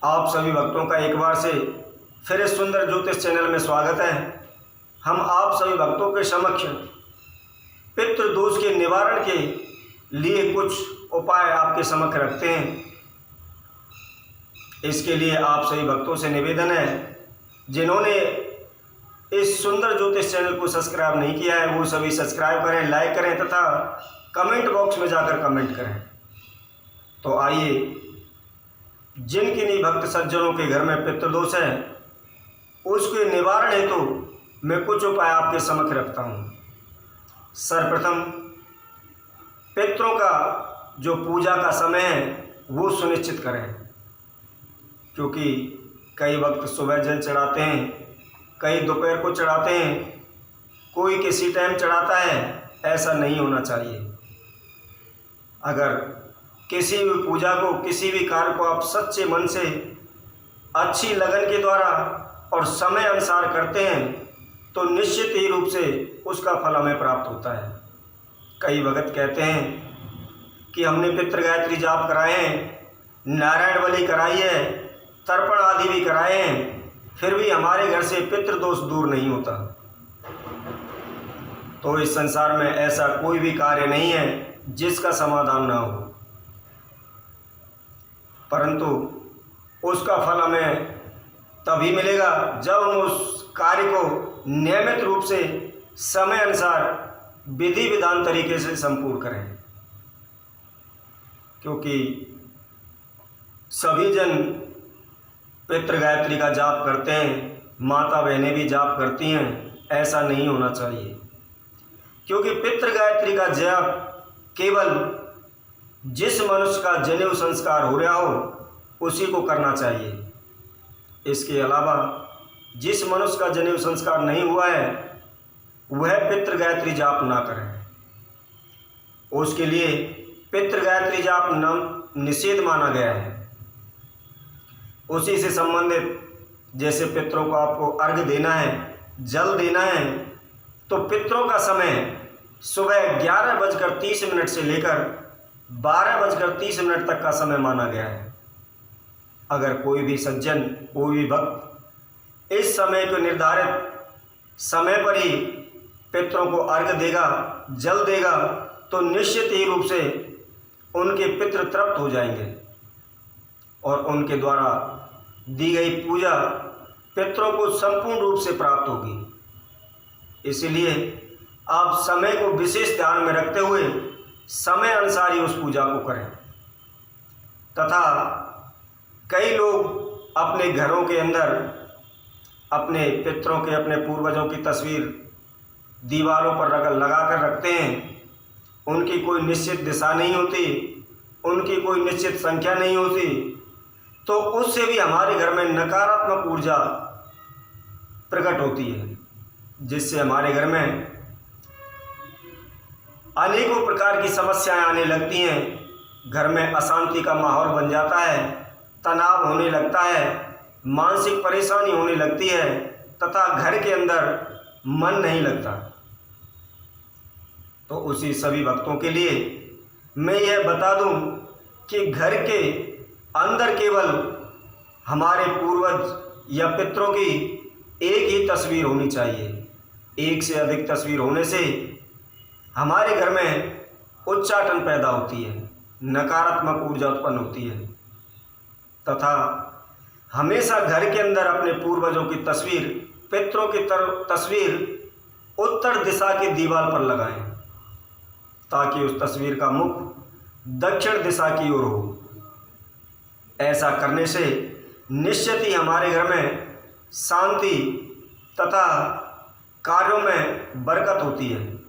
आप सभी भक्तों का एक बार से फिर इस सुंदर ज्योतिष चैनल में स्वागत है। हम आप सभी भक्तों के समक्ष पितृदोष के निवारण के लिए कुछ उपाय आपके समक्ष रखते हैं। इसके लिए आप सभी भक्तों से निवेदन है, जिन्होंने इस सुंदर ज्योतिष चैनल को सब्सक्राइब नहीं किया है वो सभी सब्सक्राइब करें, लाइक करें तथा कमेंट बॉक्स में जाकर कमेंट करें। तो आइए, जिन किन्हीं भक्त सज्जनों के घर में पितृदोष है उसके निवारण हेतु मैं कुछ उपाय आपके समक्ष रखता हूँ। सर्वप्रथम पितरों का जो पूजा का समय है वो सुनिश्चित करें, क्योंकि कई वक्त सुबह जल चढ़ाते हैं, कई दोपहर को चढ़ाते हैं, कोई किसी टाइम चढ़ाता है। ऐसा नहीं होना चाहिए। अगर किसी भी पूजा को, किसी भी कार्य को आप सच्चे मन से, अच्छी लगन के द्वारा और समय अनुसार करते हैं तो निश्चित ही रूप से उसका फल हमें प्राप्त होता है। कई भगत कहते हैं कि हमने पितृ गायत्री जाप कराए हैं, नारायण बलि कराई है, तर्पण आदि भी कराए हैं, फिर भी हमारे घर से पितृदोष दूर नहीं होता। तो इस संसार में ऐसा कोई भी कार्य नहीं है जिसका समाधान ना हो, परंतु उसका फल हमें तभी मिलेगा जब हम उस कार्य को नियमित रूप से समय अनुसार विधि विधान तरीके से संपूर्ण करें। क्योंकि सभी जन पितृ गायत्री का जाप करते हैं, माता बहनें भी जाप करती हैं, ऐसा नहीं होना चाहिए। क्योंकि पितृ गायत्री का जाप केवल जिस मनुष्य का जनेऊ संस्कार हो रहा हो उसी को करना चाहिए। इसके अलावा जिस मनुष्य का जनेऊ संस्कार नहीं हुआ है वह पितृ गायत्री जाप ना करें। उसके लिए पितृ गायत्री जाप निषेध माना गया है। उसी से संबंधित जैसे पितरों को आपको अर्घ्य देना है, जल देना है, तो पितरों का समय सुबह 11:30 से लेकर 12:30 तक का समय माना गया है। अगर कोई भी सज्जन, कोई भी भक्त इस समय को निर्धारित समय पर ही पितरों को अर्घ्य देगा, जल देगा, तो निश्चित ही रूप से उनके पितृ तृप्त हो जाएंगे और उनके द्वारा दी गई पूजा पितरों को संपूर्ण रूप से प्राप्त होगी। इसलिए आप समय को विशेष ध्यान में रखते हुए समय अनुसार ही उस पूजा को करें। तथा कई लोग अपने घरों के अंदर अपने पितरों के, अपने पूर्वजों की तस्वीर दीवारों पर लगा कर रखते हैं। उनकी कोई निश्चित दिशा नहीं होती, उनकी कोई निश्चित संख्या नहीं होती, तो उससे भी हमारे घर में नकारात्मक ऊर्जा प्रकट होती है, जिससे हमारे घर में अनेकों प्रकार की समस्याएं आने लगती हैं। घर में अशांति का माहौल बन जाता है, तनाव होने लगता है, मानसिक परेशानी होने लगती है तथा घर के अंदर मन नहीं लगता। तो उसी सभी भक्तों के लिए मैं यह बता दूं कि घर के अंदर केवल हमारे पूर्वज या पितरों की एक ही तस्वीर होनी चाहिए। एक से अधिक तस्वीर होने से हमारे घर में उच्चाटन पैदा होती है, नकारात्मक ऊर्जा उत्पन्न होती है। तथा हमेशा घर के अंदर अपने पूर्वजों की तस्वीर, पितरों की तस्वीर उत्तर दिशा की दीवार पर लगाएं, ताकि उस तस्वीर का मुख दक्षिण दिशा की ओर हो। ऐसा करने से निश्चित ही हमारे घर में शांति तथा कार्यों में बरकत होती है।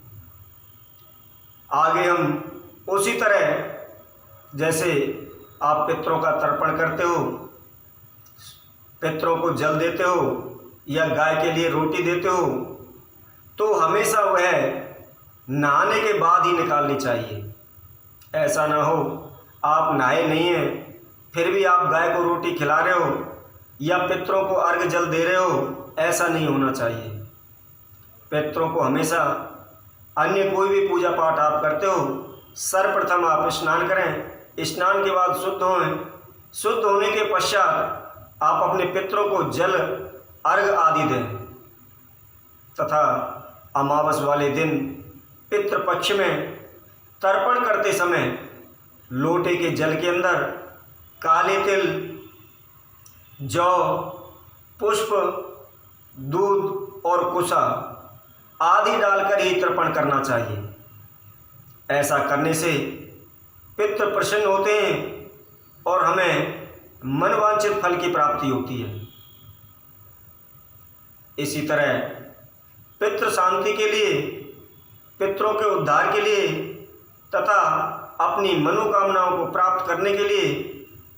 आगे हम उसी तरह जैसे आप पितरों का तर्पण करते हो, पितरों को जल देते हो या गाय के लिए रोटी देते हो, तो हमेशा वह नहाने के बाद ही निकालनी चाहिए। ऐसा ना हो आप नहाए नहीं हैं फिर भी आप गाय को रोटी खिला रहे हो या पितरों को अर्घ्य जल दे रहे हो, ऐसा नहीं होना चाहिए। पितरों को हमेशा अन्य कोई भी पूजा पाठ आप करते हो, सर्वप्रथम आप स्नान करें, स्नान के बाद शुद्ध हों, शुद्ध होने के पश्चात आप अपने पितरों को जल अर्घ आदि दें तथा अमावस वाले दिन पितृपक्ष में तर्पण करते समय लोटे के जल के अंदर काले तिल, जौ, पुष्प, दूध और कुशा आदि डालकर ही तर्पण करना चाहिए। ऐसा करने से पितृ प्रसन्न होते हैं और हमें मनवांछित फल की प्राप्ति होती है। इसी तरह पितृ शांति के लिए, पितरों के उद्धार के लिए तथा अपनी मनोकामनाओं को प्राप्त करने के लिए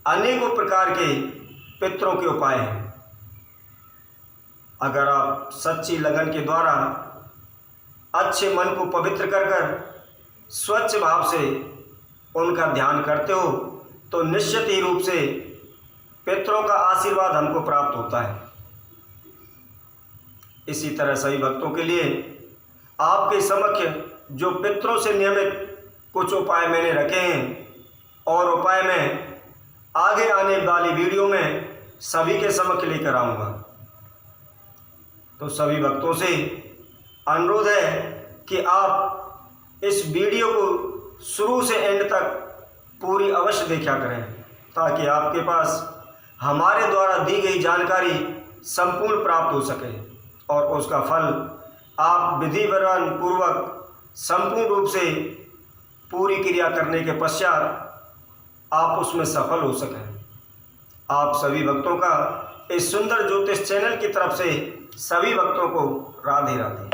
अनेकों प्रकार के पितरों के उपाय हैं। अगर आप सच्ची लगन के द्वारा अच्छे मन को पवित्र कर स्वच्छ भाव से उनका ध्यान करते हो तो निश्चित ही रूप से पितरों का आशीर्वाद हमको प्राप्त होता है। इसी तरह सभी भक्तों के लिए आपके समक्ष जो पितरों से नियमित कुछ उपाय मैंने रखे हैं और उपाय मैं आगे आने वाली वीडियो में सभी के समक्ष लेकर आऊँगा। तो सभी भक्तों से अनुरोध है कि आप इस वीडियो को शुरू से एंड तक पूरी अवश्य देखा करें ताकि आपके पास हमारे द्वारा दी गई जानकारी संपूर्ण प्राप्त हो सके और उसका फल आप विधि विधान पूर्वक संपूर्ण रूप से पूरी क्रिया करने के पश्चात आप उसमें सफल हो सकें। आप सभी भक्तों का इस सुंदर ज्योतिष चैनल की तरफ से सभी भक्तों को राधे राधे।